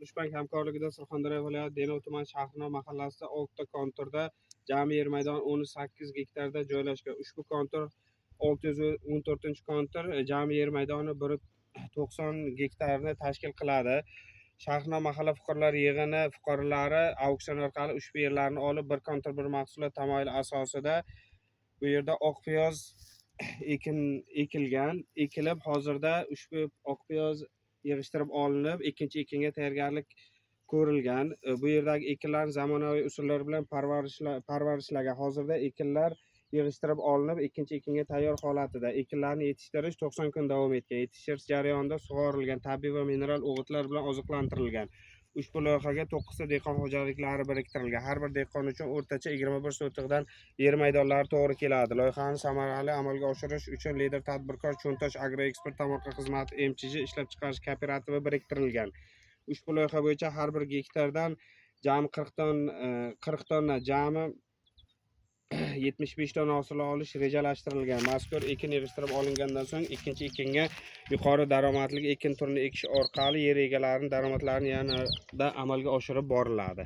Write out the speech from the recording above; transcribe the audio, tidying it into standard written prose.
Qushbank hamkorligida Surxondaryo viloyati Denov tuman Shahrino mahallasida 6 ta konturda jami yer maydoni 18 gektarda joylashgan. Ushbu kontur 614-kontur jami yer maydoni 190 gektarni tashkil qiladi. Shahrino mahalla fuqarolar yig'ini fuqarolari auksion orqali ushbu yerlarni olib, bir kontur bir mahsulot tamoyili asosida bu yerda oq piyoz ekilib, hozirda ushbu oq piyoz yig'ishtirib olinib, ikkinchi ekinga tayyorgarlik ko'rilgan. Bu yerdagi ekinlar zamonaviy usullar bilan parvarishlangan. Hozirda ekinlar yig'ishtirib olinib, ikkinchi ekinga tayyor holatida. Ekinlarni yetishtirish 90 kun davom etgan. Yetishtirish jarayonida sug'orilgan, tabiiy va mineral o'g'itlar bilan oziqlantirilgan. Ushbu loyihaga 9 ta dehqon xo'jaliklari biriktirilgan. Har bir dehqon uchun o'rtacha 21 sotixdan yer maydonlari to'g'ri keladi. Loyihani samarali amalga oshirish uchun lider tadbirkor Cho'ntosh agroeksport tomorqa xizmati MChJ ishlab chiqarish kooperativi biriktirilgan. Ushbu loyiha bo'yicha har bir gektardan jami 40 tonna jami 75 tonna hosil olish rejalashtirilgan. Mazkur ekin yig'ishtirib olingandan so'ng ikkinchi ekinga yuqori daromadli ekin turini ekish orqali yer egalarining daromadlarini yanada amalga oshirib boriladi.